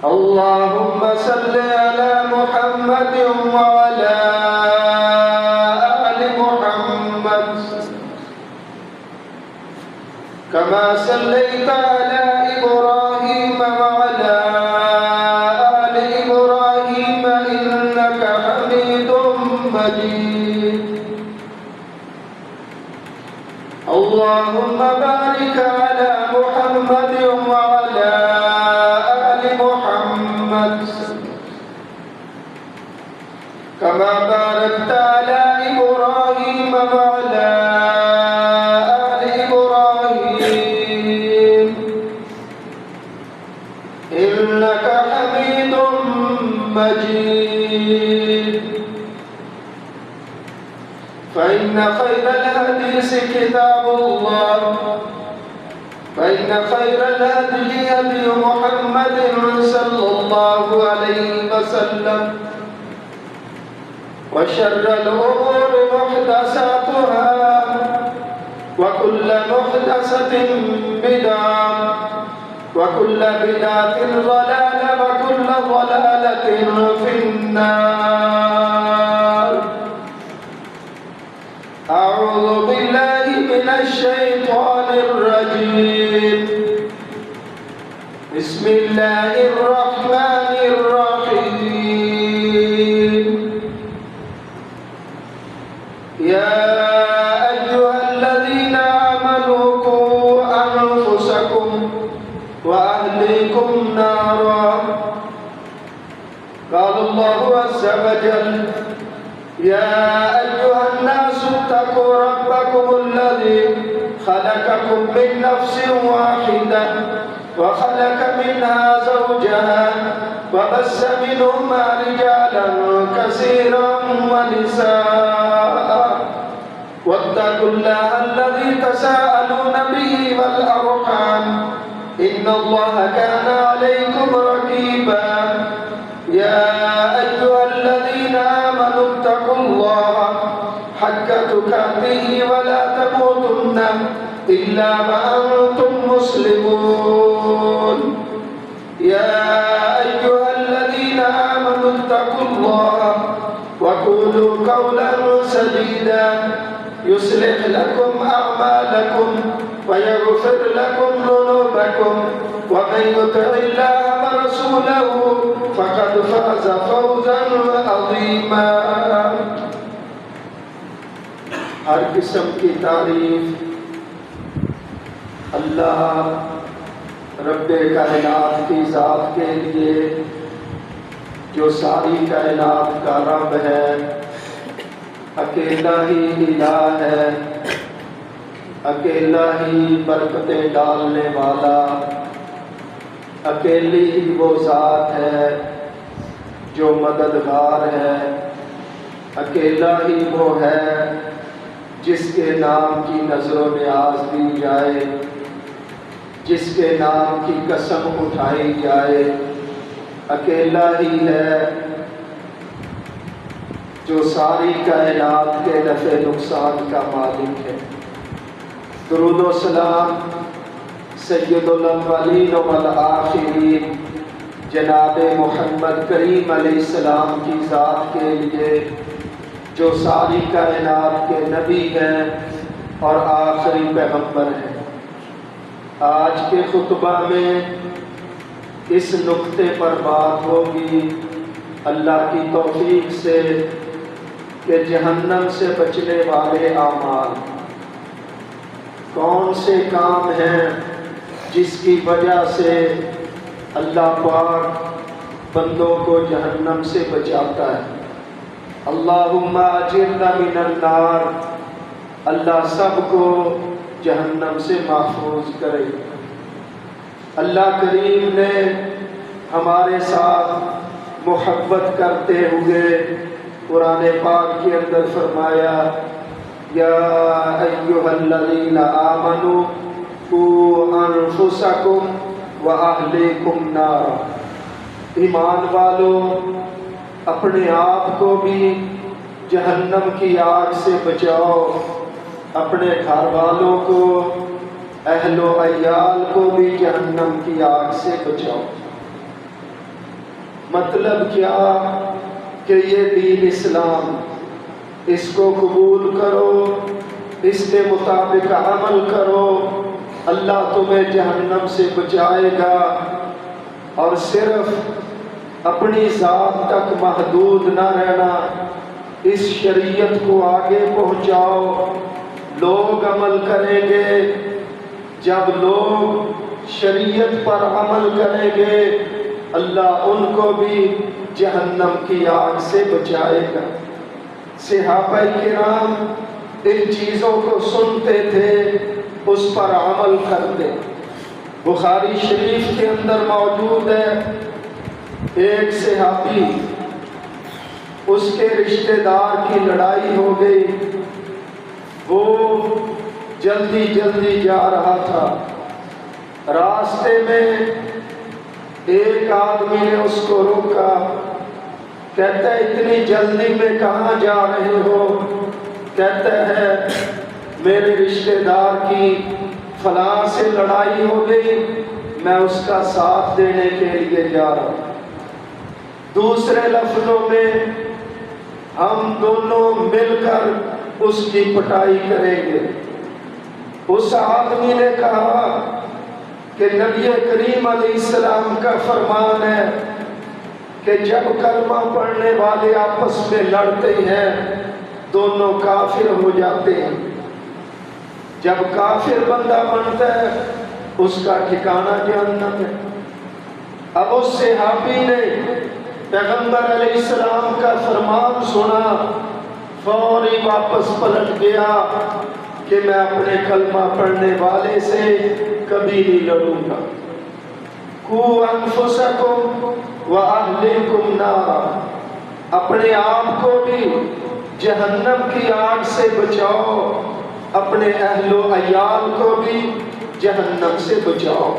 اللهم صل على محمد وعلى آل محمد كما صليت على إبراهيم وعلى آل إبراهيم إنك حميد مجيد اللهم بارك على محمد وعلى آل محمد كما باركت على إبراهيم وعلى آل إبراهيم إنك حميد مجيد فإن خير الحديث كتاب الله فإن خير الهدي هدي محمد صلى الله عليه وسلم وشر الأمور محدثاتها وكل محدثة بدعة وكل بدعة ضلالة وكل ضلالة في النار أعوذ بالله من الشيطان الرجيم بسم الله الرحمن الرحيم يا أيها الذين آمنوا قوا أنفسكم وأهليكم نارا قال الله عز وجل يا أيها الناس اتقوا ربكم الذي خلقكم من نفس واحدة وخلق منها زوجها وبث منهما رجالا كثيرا ونساء واتقوا الله الذي تساءلون به والأرحام إن الله كان عليكم رقيبا يا أيها الذين آمنوا اتقوا الله حق تقاته ولا تموتن إلا وأنتم مسلمون يا أيها الذين آمنوا اتقوا الله وقولوا قولا سديدا يصلح لكم أعمالكم ويغفر لكم ذنوبكم ومن يطع الله ورسوله فقد فاز فوزا عظيما ہر قسم کی تعریف اللہ رب کائنات کی ذات کے لیے جو ساری کائنات کا رب ہے، اکیلا ہی الہ ہے، اکیلا ہی برکتیں ڈالنے والا، اکیلی ہی وہ ذات ہے جو مددگار ہے، اکیلا ہی وہ ہے جس کے نام کی نظر و نیاز دی جائے، جس کے نام کی قسم اٹھائی جائے، اکیلا ہی ہے جو ساری کائنات کے نفع نقصان کا مالک ہے۔ درود و سلام سید الاولین والآخرین جناب محمد کریم علیہ السلام کی ذات کے لیے جو ساری کائنات کے نبی ہیں اور آخری پیغمبر ہیں۔ آج کے خطبہ میں اس نقطے پر بات ہوگی اللہ کی توفیق سے کہ جہنم سے بچنے والے اعمال کون سے کام ہیں جس کی وجہ سے اللہ پاک بندوں کو جہنم سے بچاتا ہے۔ اللہم اجرنا من النار، اللہ سب کو جہنم سے محفوظ کرے۔ اللہ کریم نے ہمارے ساتھ محبت کرتے ہوئے قرآن پاک کے اندر فرمایا یا ایھا الذین آمنوا قوا انفسکم واہلیکم نارا، ایمان والو اپنے آپ کو بھی جہنم کی آگ سے بچاؤ، اپنے گھر والوں کو، اہل و عیال کو بھی جہنم کی آگ سے بچاؤ۔ مطلب کیا کہ یہ دین اسلام، اس کو قبول کرو، اس کے مطابق عمل کرو، اللہ تمہیں جہنم سے بچائے گا۔ اور صرف اپنی ذات تک محدود نہ رہنا، اس شریعت کو آگے پہنچاؤ۔ لوگ عمل کریں گے، جب لوگ شریعت پر عمل کریں گے اللہ ان کو بھی جہنم کی آگ سے بچائے گا۔ صحابہ کرام ان چیزوں کو سنتے تھے، اس پر عمل کرتے۔ بخاری شریف کے اندر موجود ہے، ایک صحابی، اس کے رشتہ دار کی لڑائی ہو گئی، وہ جلدی جلدی جا رہا تھا، راستے میں ایک آدمی نے اس کو روکا، کہتا ہے اتنی جلدی میں کہاں جا رہے ہو؟ کہتا ہے میرے رشتہ دار کی فلاں سے لڑائی ہو گئی، میں اس کا ساتھ دینے کے لیے جا رہا ہوں۔ دوسرے لفظوں میں ہم دونوں مل کر اس کی پٹائی کریں گے۔ اس آدمی نے کہا کہ نبی کریم علیہ السلام کا فرمان ہے کہ جب کلمہ پڑھنے والے آپس میں لڑتے ہیں دونوں کافر ہو جاتے ہیں۔ جب کافر بندہ بنتا ہے اس کا ٹھکانہ جہنم ہے۔ اب اس صحابی نے پیغمبر علیہ السلام کا فرمان سنا، فوری واپس پلٹ گیا کہ میں اپنے کلمہ پڑھنے والے سے کبھی نہیں لڑوں گا۔ قوا انفسکم واہلیکم نارا، اپنے آپ کو بھی جہنم کی آگ سے بچاؤ، اپنے اہل و عیال کو بھی جہنم سے بچاؤ۔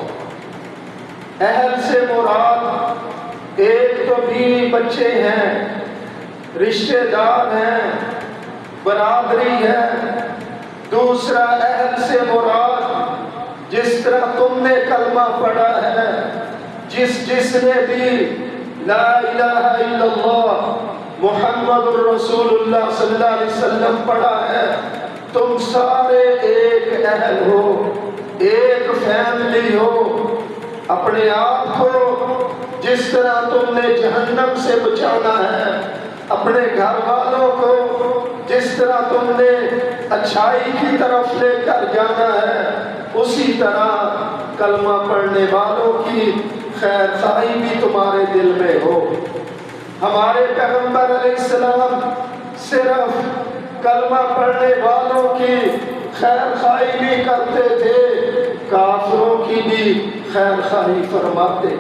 اہل سے مراد ایک تو بیوی بچے ہیں، رشتہ دار ہیں، برادری ہے۔ دوسرا اہل سے مراد جس طرح تم نے کلمہ پڑھا ہے، جس نے بھی لا الہ الا اللہ محمد الرسول اللہ صلی اللہ علیہ وسلم پڑھا ہے، تم سارے ایک اہل ہو، ایک فیملی ہو۔ اپنے آپ کو جس طرح تم نے جہنم سے بچانا ہے، اپنے گھر والوں کو جس طرح تم نے اچھائی کی طرف لے کر جانا ہے، اسی طرح کلمہ پڑھنے والوں کی خیر خواہی بھی تمہارے دل میں ہو۔ ہمارے پیغمبر علیہ السلام صرف کلمہ پڑھنے والوں کی خیر خواہی نہیں کرتے تھے، کافروں کی بھی خیر خواہی فرماتے۔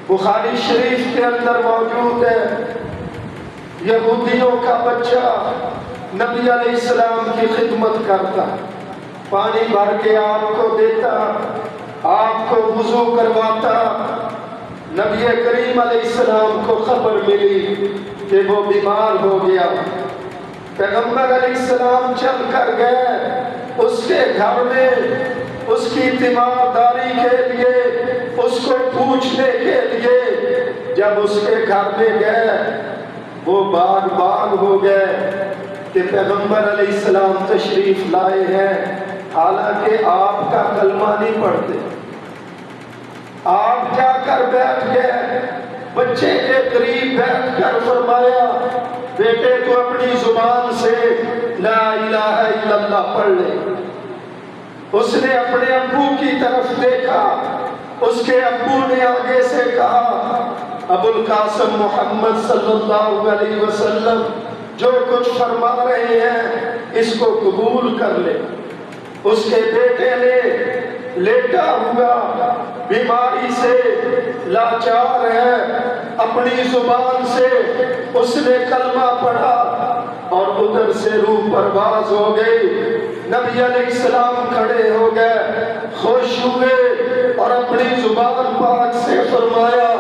بخاری شریف کے اندر موجود ہے، یہودیوں کا بچہ نبی علیہ السلام کی خدمت کرتا، پانی بھر کے آپ کو دیتا، آپ کو وضو کرواتا۔ نبی کریم علیہ السلام کو خبر ملی کہ وہ بیمار ہو گیا۔ پیغمبر علیہ السلام چل کر گئے اس کے گھر میں، اس کی تیمارداری کے لیے، اس کو پوچھنے کے لیے۔ جب اس کے گھر میں گئے وہ باغ ہو گئے کہ پیغمبر علیہ السلام تشریف لائے ہیں، حالانکہ آپ کا کلمہ نہیں پڑھتے۔ آپ جا کر بیٹھ گئے، بچے کے قریب بیٹھ کر فرمایا بیٹے تو اپنی زبان سے لا الہ الا اللہ پڑھ لے۔ اس نے اپنے ابو کی طرف دیکھا، اس کے ابو نے آگے سے کہا ابو القاسم محمد صلی اللہ علیہ وسلم جو کچھ فرما رہے ہیں اس کو قبول کر لے۔ اس کے بیٹے نے لیٹا ہوا بیماری سے لاچار ہے، اپنی زبان سے اس نے کلمہ پڑھا اور ادھر سے روح پرواز ہو گئی۔ نبی علیہ السلام کھڑے ہو گئے، خوش ہوئے اور اپنی زبان پاک سے فرمایا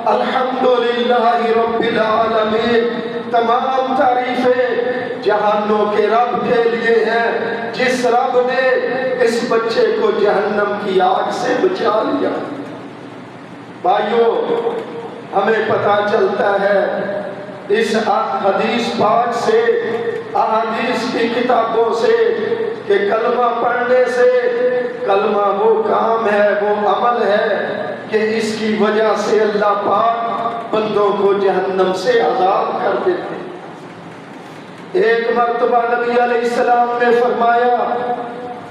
الحمدللہ رب العالمین، تمام تعریفیں جہانوں کے رب کے لیے ہیں، جس رب نے اس بچے کو جہنم کی آگ سے بچا لیا۔ بھائیو، ہمیں پتہ چلتا ہے اس حدیث پاک سے، احادیث کی کتابوں سے، کہ کلمہ پڑھنے سے، کلمہ وہ کام ہے، وہ عمل ہے کہ اس کی وجہ سے اللہ پاک بندوں کو جہنم سے آزاد کر دیتے ہیں۔ ایک مرتبہ نبی علیہ السلام نے فرمایا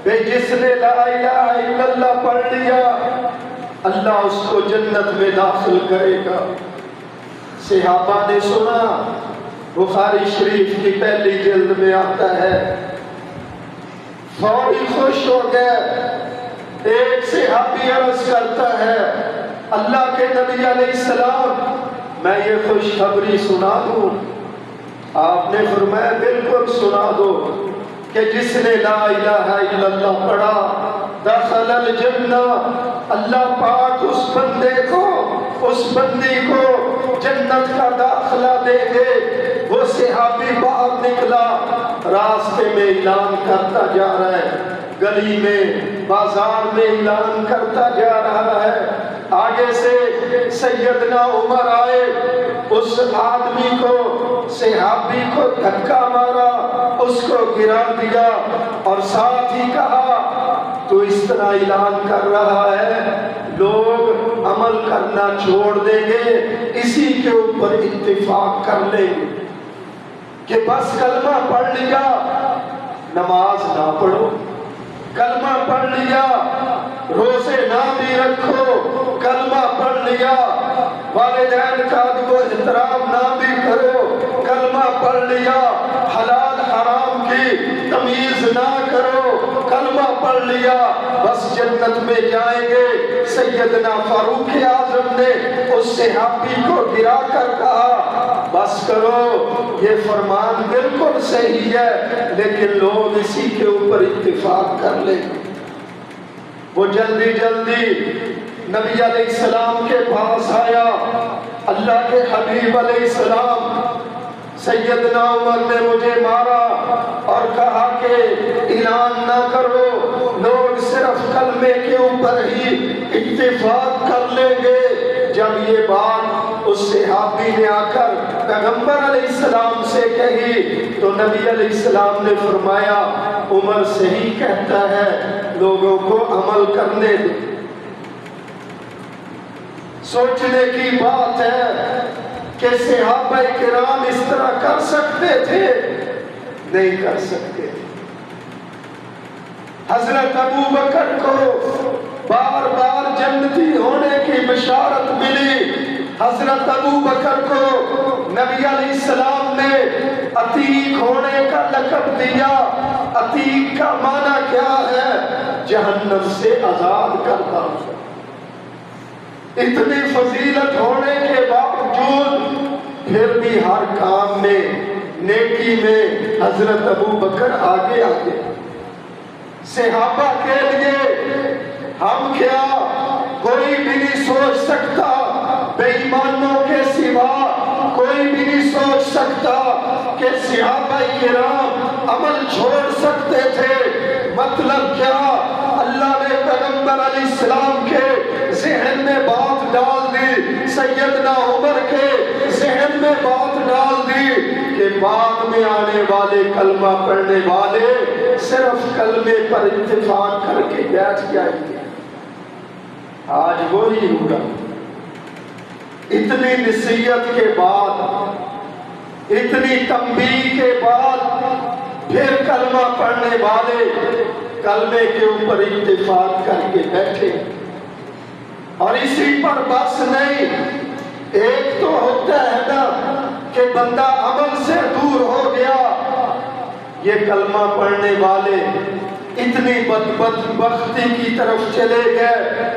کہ جس نے لا الہ الا اللہ پڑھ لیا اللہ اس کو جنت میں داخل کرے گا۔ صحابہ نے سنا، بخاری شریف کی پہلی جلد میں آتا ہے، فوری خوش ہو گئے۔ ایک صحابی عرض کرتا ہے، اللہ کے نبی علیہ السلام میں یہ خوشخبری سنا دوں؟ آپ نے فرمایا بالکل سنا دو کہ جس نے لا الہ الا اللہ پڑھا دخل الجنہ، اللہ پاک اس بندے کو، اس بندی کو جنت کا داخلہ دیں گے۔ وہ صحابی باہر نکلا، راستے میں اعلان کرتا جا رہا ہے، گلی میں، بازار میں اعلان کرتا جا رہا ہے۔ آگے سے سیدنا عمر آئے، اس آدمی کو، صحابی کو دھکا مارا، اس کو گرا دیا اور ساتھ ہی کہا تو اس طرح اعلان کر رہا ہے لوگ عمل کرنا چھوڑ دیں گے، اسی کے اوپر اتفاق کر لیں گے کہ بس کلمہ پڑھ لیا نماز نہ پڑھو، کلمہ پڑھ لیا روزے نہ بھی رکھو، کلمہ پڑھ لیا والدین کا ادب و احترام نہ بھی کرو، کلمہ پڑھ لیا حلال حرام کی تمیز نہ کرو، کلمہ پڑھ لیا بس جنت میں جائیں گے۔ سیدنا فاروق اعظم نے اس صحابی کو گرا کر کہا بس کرو، یہ فرمان بالکل صحیح ہے لیکن لوگ اسی کے اوپر اتفاق کر لیں گے۔ وہ جلدی جلدی نبی علیہ السلام کے پاس آیا، اللہ کے حبیب علیہ السلام سیدنا عمر نے مجھے مارا اور کہا کہ اعلان نہ کرو، لوگ صرف کلمے کے اوپر ہی اتفاق کر لیں گے۔ جب یہ بات اس صحابی نے آ کر پیغمبر علیہ السلام سے کہی تو نبی علیہ السلام نے فرمایا عمر صحیح کہتا ہے، لوگوں کو عمل کرنے دے۔ سوچنے کی بات ہے کہ صحابہ کرام اس طرح کر سکتے تھے؟ نہیں کر سکتے تھے۔ حضرت ابو بکر کو بار بار جنتی ہونے کی بشارت ملی، حضرت ابو بکر کو نبی علیہ السلام نے عتیق ہونے کا لقب دیا۔ عتیق کا معنی کیا ہے؟ جہنم سے آزاد کرتا ہوں۔ اتنی فضیلت ہونے کے باوجود پھر بھی ہر کام میں، نیکی میں حضرت ابو بکر آگے آگے۔ صحابہ کے لیے ہم کیا، کوئی بھی نہیں سوچ سکتا، بے ایمانوں کے سوا کوئی بھی نہیں سوچ سکتا کہ صحابہ کرام عمل چھوڑ سکتے تھے۔ مطلب کیا؟ اللہ نے پیغمبر علیہ السلام کے ذہن میں بات ڈال دی، سیدنا عمر کے ذہن میں بات ڈال دی کہ بعد میں آنے والے کلمہ پڑھنے والے صرف کلمے پر اتفاق کر کے بیٹھ جائیں گے۔ آج وہی ہوا، اتنی نصیحت کے بعد، اتنی تنبیہ کے بعد پھر کلمہ پڑھنے والے کلمے کے اوپر اتفاق کر کے بیٹھے۔ اور اسی پر بس نہیں، ایک تو ہوتا ہے نا کہ بندہ عمل سے دور ہو گیا، یہ کلمہ پڑھنے والے اتنی بدبختی کی طرف چلے گئے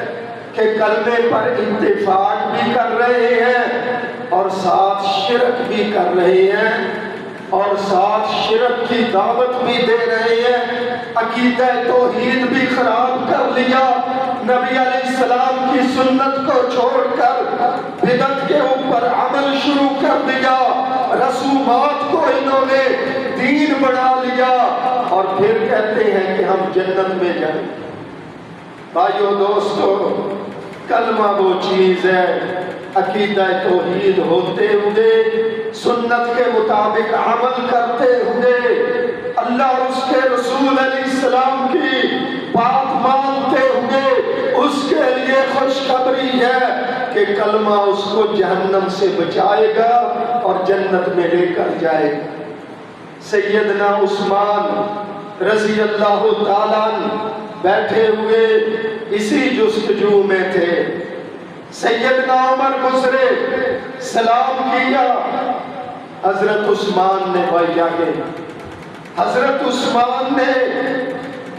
کہ کلمے پر اتفاق بھی کر رہے ہیں اور ساتھ شرک بھی کر رہے ہیں اور ساتھ شرک کی دعوت بھی دے رہے ہیں، عقیدہ توحید بھی خراب کر لیا، نبی علیہ السلام کی سنت کو چھوڑ کر بدعت کے اوپر عمل شروع کر دیا، رسومات کو انہوں نے دین بنا لیا اور پھر کہتے ہیں کہ ہم جنت میں جائیں۔ بھائیو دوستو، کلمہ وہ چیز ہے عقیدہ توحید ہوتے ہوئے، سنت کے مطابق عمل کرتے ہوئے، اللہ اور اس کے رسول علیہ السلام کی بات مانتے ہوئے، اس کے لیے خوشخبری ہے کہ کلمہ اس کو جہنم سے بچائے گا اور جنت میں لے کر جائے گا۔ سیدنا عثمان رضی اللہ تعالیٰ بیٹھے ہوئے اسی جستجو میں تھے۔ سیدنا عمر گزرے، سلام کیا، حضرت عثمان نے بھائی آگے، حضرت عثمان نے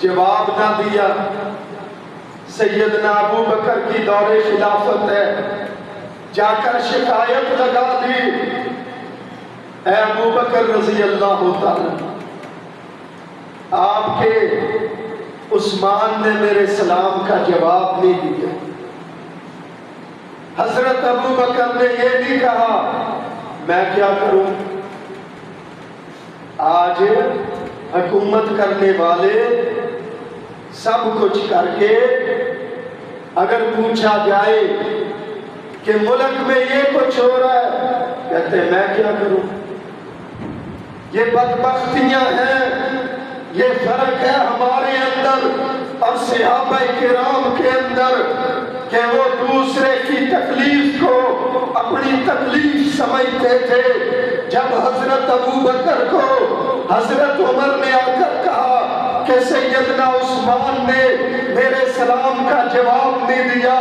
جواب نہ دیا۔ سیدنا ابو بکر کی دور خلافت ہے، جا کر شکایت لگا دی، اے ابو بکر رضی اللہ تعالیٰ، آپ کے عثمان نے میرے سلام کا جواب نہیں دیا۔ حضرت ابو بکر نے یہ نہیں کہا میں کیا کروں، آج حکومت کرنے والے سب کچھ کر کے اگر پوچھا جائے کہ ملک میں یہ کچھ ہو رہا ہے، کہتے ہیں میں کیا کروں۔ یہ بدبختیاں ہیں، یہ فرق ہے ہمارے اندر اور صحابہ کرام کے اندر کہ وہ دوسرے کی تکلیف کو اپنی تکلیف سمجھتے تھے۔ جب حضرت ابو بکر کو حضرت عمر نے آ کر کہا کہ سیدنا عثمان نے میرے سلام کا جواب نہیں دیا،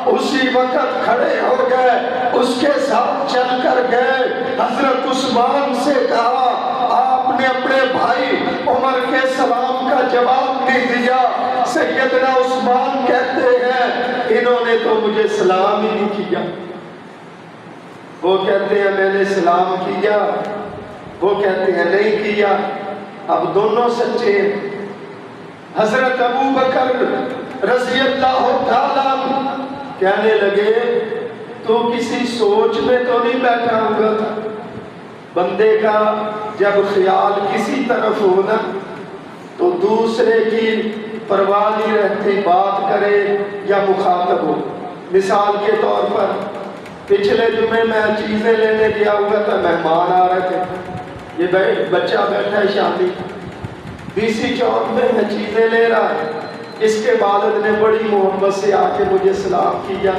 اسی وقت کھڑے ہو گئے، اس کے ساتھ چل کر گئے، حضرت عثمان سے کہا آپ نے اپنے بھائی عمر کے سلام کا جواب نہیں دیا۔ سیدنا عثمان کہتے ہیں انہوں نے تو مجھے سلام ہی نہیں کیا۔ وہ کہتے ہیں میں نے سلام کیا، وہ کہتے ہیں نہیں کیا۔ اب دونوں سچے ہیں۔ حضرت ابو بکر رضی اللہ تعالیٰ کہنے لگے تو کسی سوچ میں تو نہیں بیٹھا ہوگا تھا؟ بندے کا جب خیال کسی طرف ہونا تو دوسرے کی پرواہ نہیں رہتی، بات کرے یا مخاطب ہو۔ مثال کے طور پر پچھلے جمعے میں چیزیں لینے گیا ہوا تھا، مہمان آ رہے تھے، یہ بچہ بیٹھا ہے شادی BC چوک میں چیزیں لے رہا ہے، اس کے والد نے بڑی محبت سے آ کے مجھے سلام کیا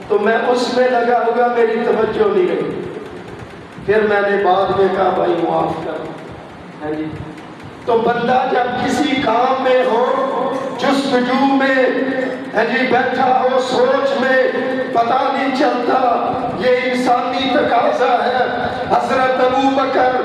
تو میں اس میں لگا ہوا، میری توجہ نہیں رہی۔ پھر میں نے بعد میں کہا بھائی معاف کر جی۔ تو بندہ جب کسی کام میں ہو، جستجو میں جی بیٹھا ہو، سوچ میں، پتہ نہیں چلتا، یہ انسانی تقاضا ہے۔ حضرت ابو بکر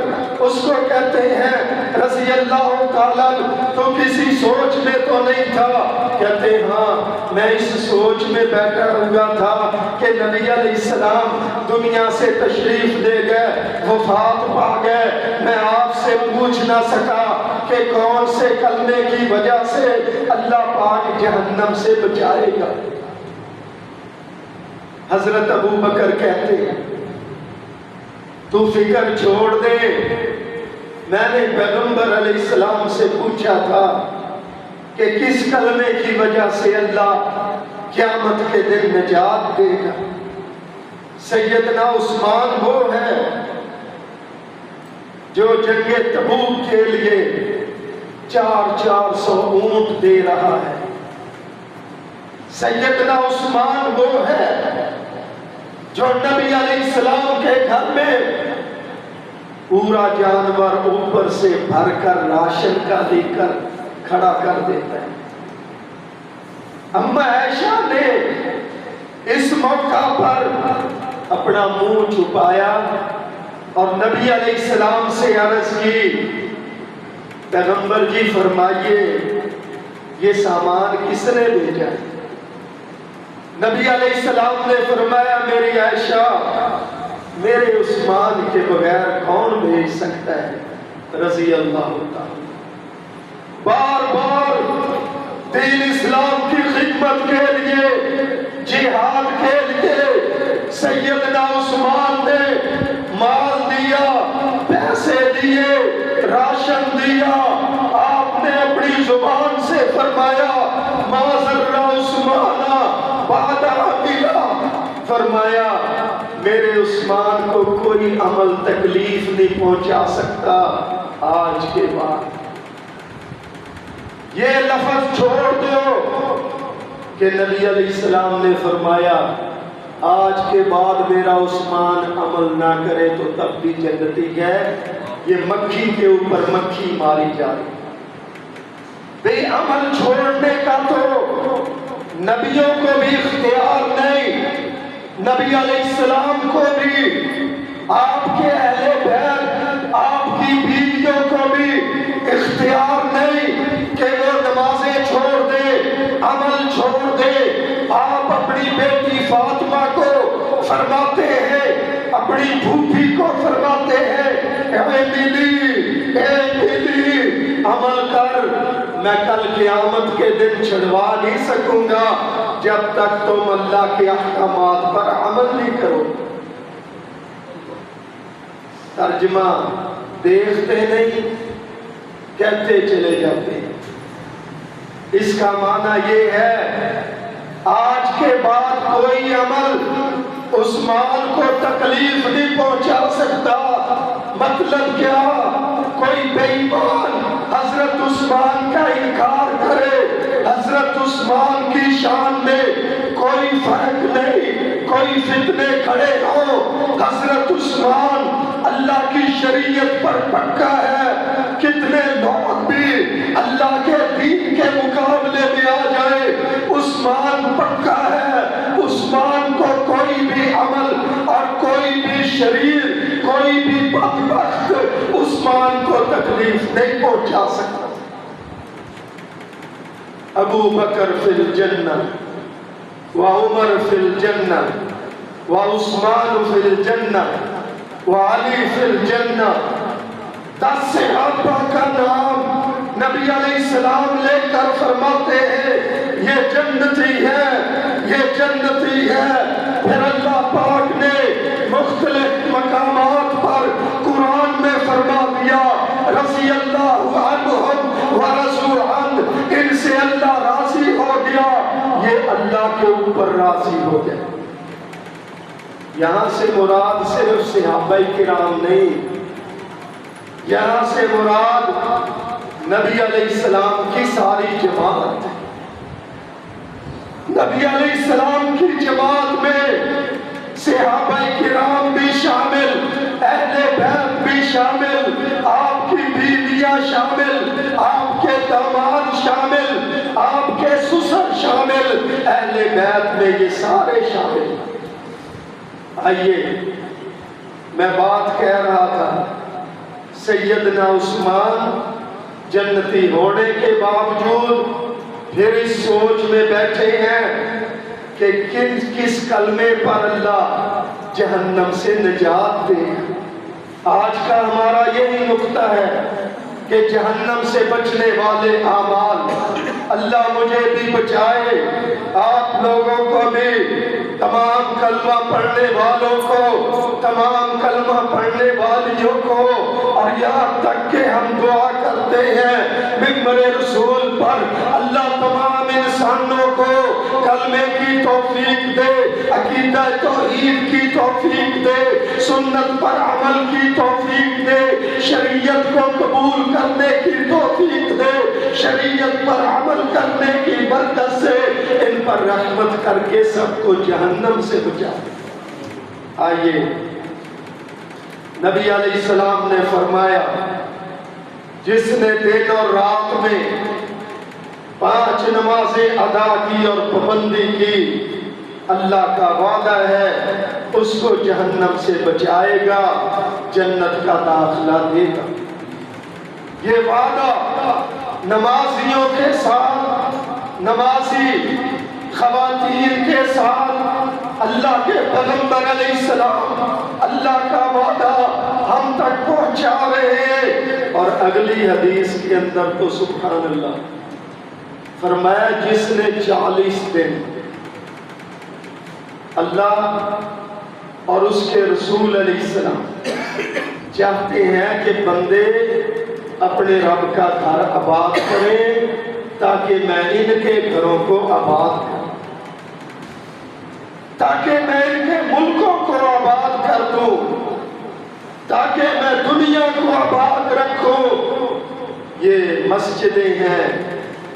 اس کو کہتے ہیں رضی اللہ تعالیٰ تو کسی سوچ میں تو نہیں تھا؟ کہتے ہاں میں اس سوچ میں بیٹھا ہوا تھا کہ نبی علیہ السلام دنیا سے تشریف لے گئے، وفات پا گئے، میں آپ سے پوچھ نہ سکا کہ کون سے کلمے کی وجہ سے اللہ پاک جہنم سے بچائے گا۔ حضرت ابو بکر کہتے ہیں تو فکر چھوڑ دے، میں نے پیغمبر علیہ السلام سے پوچھا تھا کہ کس کلمے کی وجہ سے اللہ قیامت کے دن نجات دے گا۔ سیدنا عثمان وہ ہے جو جنگ تبوک کے لیے 400 اونٹ دے رہا ہے۔ سیدنا عثمان وہ ہے جو نبی علیہ السلام کے گھر میں پورا جانور اوپر سے بھر کر راشن کا لے کر کھڑا کر دیتا ہے۔ اما عائشہ نے اس موقع پر اپنا منہ چھپایا اور نبی علیہ السلام سے عرض کی پیغمبر جی فرمائیے یہ سامان کس نے بھیجا؟ نبی علیہ السلام نے فرمایا میری عائشہ، میرے عثمان کے بغیر کون بھیج سکتا ہے رضی اللہ تعالی۔ بار بار دین اسلام کی خدمت کے لیے، جہاد کے لیے سیدنا عثمان نے مال دیا، پیسے دیے، راشن دیا۔ آپ نے اپنی زبان سے فرمایا ما ضر عثمان بعد عملا، فرمایا میرے عثمان کو کوئی عمل تکلیف نہیں پہنچا سکتا آج کے بعد۔ یہ لفظ چھوڑ دو کہ نبی علیہ السلام نے فرمایا آج کے بعد میرا عثمان عمل نہ کرے تو تب بھی جنتی ہے۔ یہ مکھی کے اوپر مکھی ماری جا رہی۔ بے عمل چھوڑنے کا تو نبیوں کو بھی اختیار نہیں، نبی علیہ السلام کو بھی، آپ کے اہل بیت، آپ کی بیویوں کو بھی اختیار نہیں کہ وہ نمازیں چھوڑ دے، عمل چھوڑ دے۔ آپ اپنی بیٹی فاطمہ کو فرماتے ہیں، اپنی پھوپھی کو فرماتے ہیں، اے بیلی عمل کر، میں کل قیامت کے دن چھڑوا نہیں سکوں گا جب تک تم اللہ کے احکامات پر عمل نہیں کرو۔ ترجمہ دیکھتے نہیں، کہتے چلے جاتے ہیں۔ اس کا معنی یہ ہے آج کے بعد کوئی عمل عثمان کو تکلیف نہیں پہنچا سکتا۔ مطلب کیا؟ کوئی بے ایمان حضرت عثمان کا انکار کرے، حضرت عثمان کی شان میں کوئی فرق نہیں، کوئی فتنے کھڑے ہوں، حضرت عثمان اللہ کی شریعت پر پکا ہے۔ کتنے لوگ بھی اللہ کے دین کے مقابلے میں آ جائے، عثمان پکا ہے۔ عثمان کو کوئی بھی عمل اور کوئی بھی شریر، کوئی بھی بدبخت عثمان کو تکلیف نہیں پہنچا سکتا۔ ابو بکر فی الجنہ وعمر فی الجنہ وعثمان فی الجنہ وعلی فی الجنہ۔ 10 صحابہ کا نام نبی علیہ السلام لے کر فرماتے ہیں یہ جنتی ہے، یہ جنتی ہے۔ پھر اللہ پاک نے مختلف مقامات پر قرآن میں فرما دیا رضی اللہ عنہم ورضوا عنہ، ان سے اللہ راضی ہو گیا، یہ اللہ کے اوپر راضی ہو گئے۔ یہاں سے مراد صرف صحابہ کرام نہیں، یہاں سے مراد نبی علیہ السلام کی ساری جماعت۔ نبی علیہ السلام کی جماعت میں صحابہ کرام بھی شامل، اہل بیت بھی شامل، آپ کی بیویاں شامل، آپ کے داماد شامل، آپ کے سسر شامل، اہل بیت میں یہ سارے شامل۔ آئیے، میں بات کہہ رہا تھا سیدنا عثمان جنتی ہونے کے باوجود پھر اس سوچ میں بیٹھے ہیں کہ کس کلمے پر اللہ جہنم سے نجات دے۔ آج کا ہمارا یہی نقطہ ہے کہ جہنم سے بچنے والے اعمال، اللہ مجھے بھی بچائے، آپ لوگوں کو بھی، تمام کلمہ پڑھنے والوں کو، تمام کلمہ پڑھنے والیوں کو، اور یہاں تک کہ ہم دعا کرتے ہیں ممبر رسول پر اللہ تمام انسانوں کو کلمے کی توفیق دے، عقیدہ توحید کی توفیق دے، سنت پر عمل کی توفیق دے، شریعت کو قبول کرنے کی توفیق دے، شریعت پر عمل کرنے کی برکت سے ان پر رحمت کر کے سب کو جہنم سے بچا۔ آئیے، نبی علیہ السلام نے فرمایا جس نے دن اور رات میں 5 نمازیں ادا کی اور پابندی کی، اللہ کا وعدہ ہے اس کو جہنم سے بچائے گا، جنت کا داخلہ دے گا۔ یہ وعدہ نمازیوں کے ساتھ، نمازی خواتین کے ساتھ اللہ کے پیغمبر علیہ السلام اللہ کا وعدہ ہم تک پہنچا رہے ہیں۔ اور اگلی حدیث کے اندر تو سبحان اللہ فرمایا جس نے 40 دن اللہ اور اس کے رسول علیہ السلام چاہتے ہیں کہ بندے اپنے رب کا گھر آباد کریں تاکہ میں ان کے گھروں کو آباد کروں، تاکہ میں ان کے ملکوں کو آباد کو آباد رکھو. یہ مسجدیں ہیں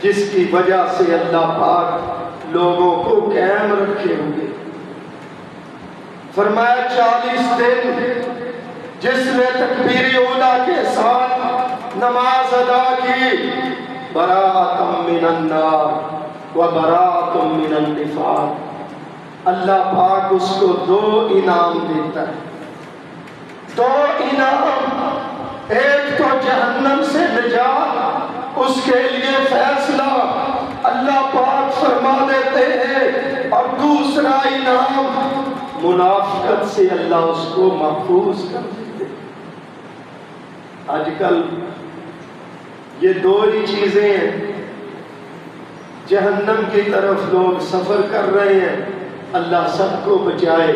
جس کی وجہ سے اللہ پاک لوگوں کو قائم رکھے ہوئے. فرمایا 40 دن جس نے تکبیر اولیٰ کے ساتھ نماز ادا کی، براءۃ من النار و براءۃ من النفاق، اللہ پاک اس کو 2 انعام دیتا ہے. 2 انعام، ایک تو جہنم سے نجات، اس کے لیے فیصلہ اللہ پاک فرما دیتے ہیں، اور دوسرا انعام منافقت سے اللہ اس کو محفوظ کر دیتے. آج کل یہ 2 ہی چیزیں ہیں. جہنم کی طرف لوگ سفر کر رہے ہیں، اللہ سب کو بچائے،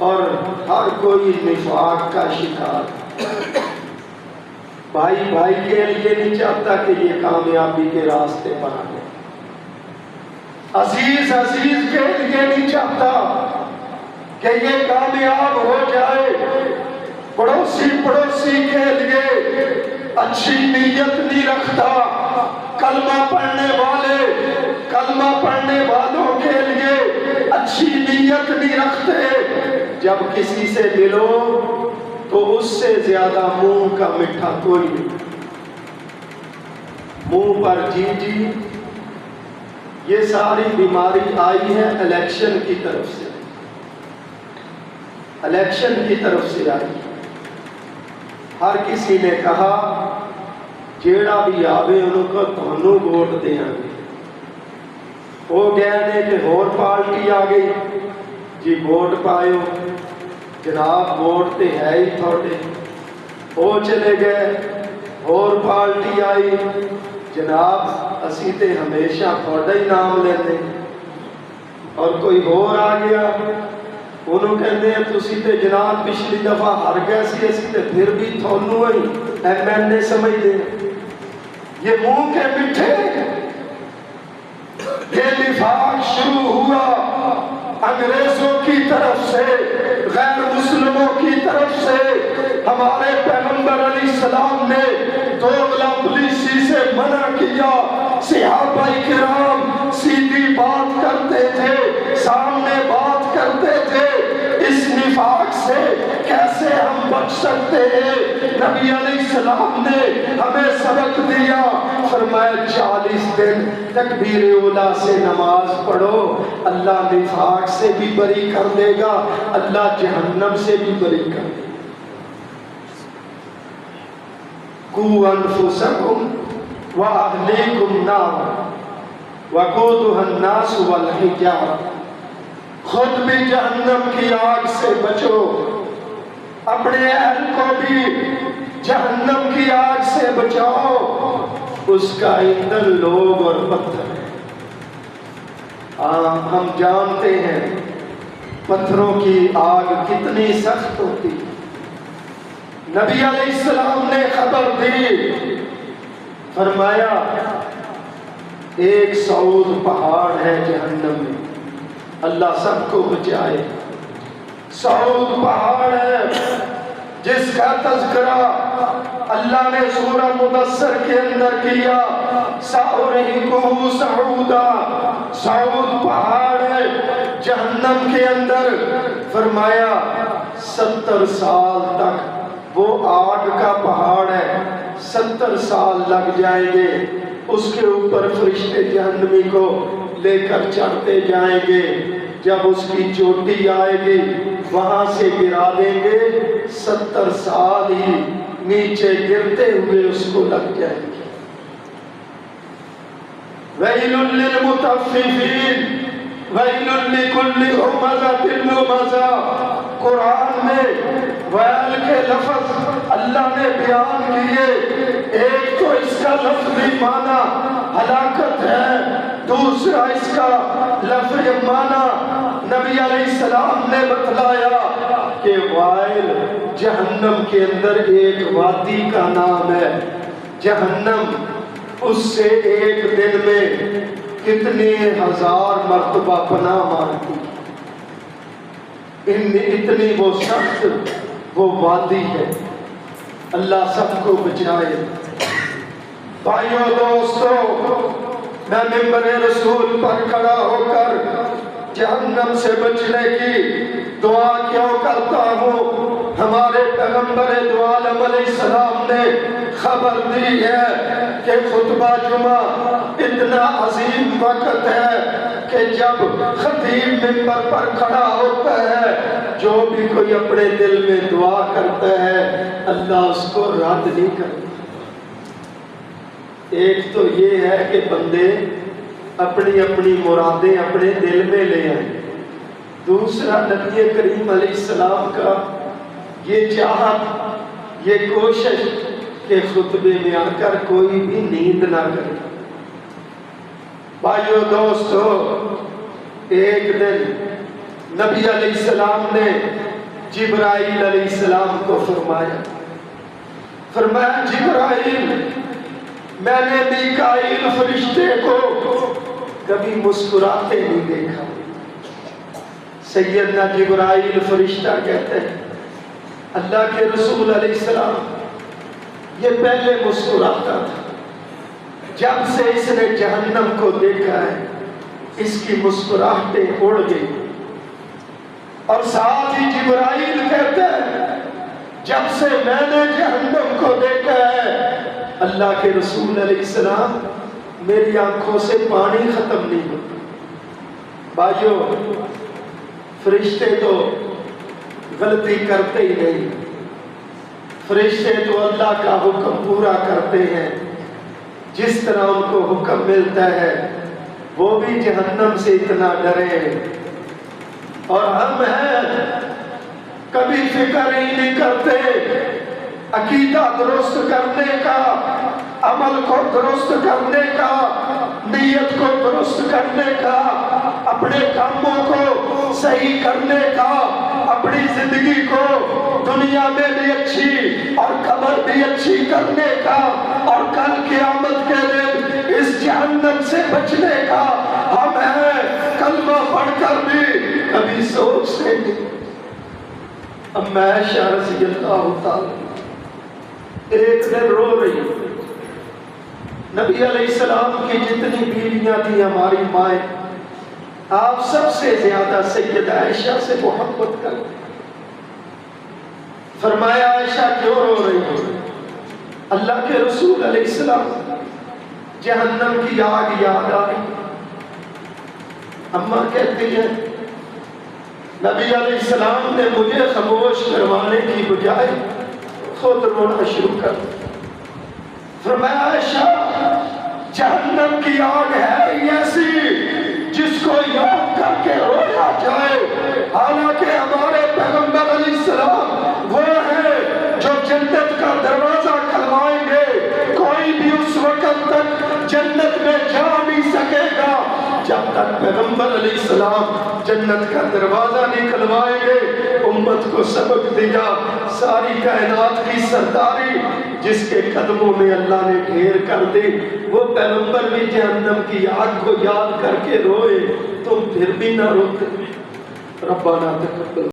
اور ہر کوئی نفاق کا شکار. بھائی بھائی کے لیے نہیں چاہتا کہ یہ کامیابی کے راستے پر آ جائے، عزیز عزیز کے لیے نہیں چاہتا کہ یہ کامیاب ہو جائے، پڑوسی پڑوسی کے لیے اچھی نیت نہیں رکھتا، کلمہ پڑھنے والوں کے لیے اچھی نیت نہیں رکھتے. جب کسی سے ملو تو اس سے زیادہ منہ کا میٹھا کوئی نہیں. منہ پر جی جی. یہ ساری بیماری آئی ہے الیکشن کی طرف سے، الیکشن کی طرف سے آئی. ہر کسی نے کہا جیڑا بھی آوے انہوں کو تھانوں ووٹ دیں گے. وہ گئے نے کہ اور پارٹی آ گئی جی ووٹ پائیو. جناب ووٹ تے ہے ہی تھوڑے. وہ چلے گئے، اور پارٹی آئی، جناب اسی تے ہمیشہ تھوڑا ہی نام لیتے. اور کوئی اور آ گیا، انہوں کہتے ہیں تسی تے جناب پچھلی دفعہ ہر گئے سی، اسی تے پھر بھی تھونوں ہی ایم این اے سمجھ دے. یہ منہ کے میٹھے. یہ نفاق شروع ہوا انگریزوں کی طرف سے، غیر مسلموں کی طرف سے. ہمارے پیغمبر علیہ السلام نے دوغلا پولیسی سے منع کیا. صحابہ کرام سیدھی بات کرتے تھے، سامنے بات کرتے تھے. اس نفاق سے کیسے ہم بچ سکتے ہیں؟ نبی علیہ السلام نے ہمیں سبق دیا، فرمایا 40 دن تکبیر اولیٰ سے نماز پڑھو، اللہ نفاق سے بھی بری کر دے گا، اللہ جہنم سے بھی بری کر دے گا. قُوا أَنفُسَكُمْ وَأَهْلِيكُمْ نَارًا وَقُودُهَا النَّاسُ وَالْحِجَارَةُ. خود بھی جہنم کی آگ سے بچو، اپنے اہل کو بھی جہنم کی آگ سے بچاؤ. اس کا ایندھن لوگ اور پتھر ہے. ہم جانتے ہیں پتھروں کی آگ کتنی سخت ہوتی. نبی علیہ السلام نے خبر دی، فرمایا ایک سعود پہاڑ ہے جہنم میں، اللہ سب کو بچائے. سعود پہاڑ ہے جس کا تذکرہ اللہ نے سورہ مدثر کے اندر کیا. سأرهقه صعودا. سعود پہاڑ ہے جہنم کے اندر. فرمایا 70 سال تک وہ آگ کا پہاڑ ہے، 70 سال لگ جائیں گے. اس کے اوپر فرشتے جہنمی کو لے کر چڑھتے جائیں گے. جب اس کی چوٹی آئے گی وہاں سے گرا دیں گے، 70 سال ہی نیچے گرتے ہوئے اس کو لگ جائیں گے. وَيْلٌ لِّلْمُطَفِّفِينَ وَيْلٌ لِّكُلِّ هُمَزَةٍ لُمَزَةٍ. قرآن میں ویل کے لفظ اللہ نے بیان کیے. ایک تو اس کا لفظی معنی ہلاکت ہے، دوسرا اس کا لفظی معنی نبی علیہ السلام نے بتلایا کہ وائل جہنم کے اندر ایک وادی کا نام ہے. جہنم اس سے ایک دن میں کتنے 1000 مرتبہ پناہ مارتی. اتنی وہ سخت وہ وادی ہے. اللہ سب کو بچائے۔ بھائیوں دوستوں، میں منبر رسول پر کھڑا ہو کر جہنم سے بچنے کی دعا کیوں کرتا ہوں؟ ہمارے پیغمبر دو عالم علیہ السلام نے خبر دی ہے کہ خطبہ جمعہ اتنا عظیم وقت ہے کہ جب خطیب منبر پر کھڑا ہوتا ہے، جو بھی کوئی اپنے دل میں دعا کرتا ہے اللہ اس کو رد نہیں کرتا۔ ایک تو یہ ہے کہ بندے اپنی اپنی مرادیں اپنے دل میں لے آئیں، دوسرا نبی کریم علیہ السلام کا یہ چاہت، یہ کوشش کہ خطبے میں آ کر کوئی بھی نیند نہ کرے۔ بھائیو دوستو، ایک دن نبی علیہ السلام نے جبرائیل علیہ السلام کو فرمایا جبرائیل، میں نے میکائیل فرشتے کو کبھی مسکراتے نہیں دیکھا۔ سیدنا جبرائیل فرشتہ کہتے ہیں اللہ کے رسول علیہ السلام یہ پہلے مسکراتا تھا، جب سے اس نے جہنم کو دیکھا ہے اس کی مسکراہٹیں اڑ گئی۔ اور ساتھ ہی جبرائیل کہتے ہیں جب سے میں نے جہنم کو دیکھا ہے اللہ کے رسول علیہ السلام میری آنکھوں سے پانی ختم نہیں ہوتا۔ بھائیو، فرشتے تو غلطی کرتے ہی نہیں، فرشتے تو اللہ کا حکم پورا کرتے ہیں، جس طرح ان کو حکم ملتا ہے وہ بھی جہنم سے اتنا ڈرے ہیں۔ اور ہم ہیں کبھی فکر ہی نہیں کرتے عقیدہ درست کرنے کا، عمل کو درست کرنے کا، نیت کو درست کرنے کا، اپنے کاموں کو صحیح کرنے کا، اپنی زندگی کو دنیا میں بھی اچھی اور قبر بھی اچھی کرنے کا، اور کل قیامت کے دن اس جہنم سے بچنے کا۔ ہم ہیں کلمہ پڑھ کر بھی کبھی سوچتے نہیں۔ اما عائشہ رضی اللہ تعالی ایک دن رو رہی، نبی علیہ السلام کی جتنی بیویاں تھیں ہماری مائیں، آپ سب سے زیادہ سیدہ عائشہ سے محبت کرتے۔ فرمایا عائشہ کیوں رو رہی ہو؟ اللہ کے رسول علیہ السلام جہنم کی آگ یاد آ گئی۔ اماں کہتی ہیں نبی علیہ السلام نے مجھے خاموش کروانے کی بجائے خود رونا شروع کر دیا۔ فرمایا عائشہ جہنم کی آگ ہے ایسی جس کو یاد کر کے رویا جائے، حالانکہ ہمارے پیغمبر علیہ السلام وہ ہے جو جنت کا دروازہ کھلوائیں گے۔ کوئی بھی اس وقت تک جنت میں جا نہیں سکے گا جب تک پیغمبر علیہ السلام جنت کا دروازہ نہیں کھلوائیں گے۔ امت کو سبق دیا، ساری کائنات کی سرداری جس کے قدموں میں اللہ نے ڈھیر کر دی، وہ پیغمبر بھی جہنم کی آگ کو یاد کر کے روئے، تم پھر بھی نہ روتے۔ ربنا تقبل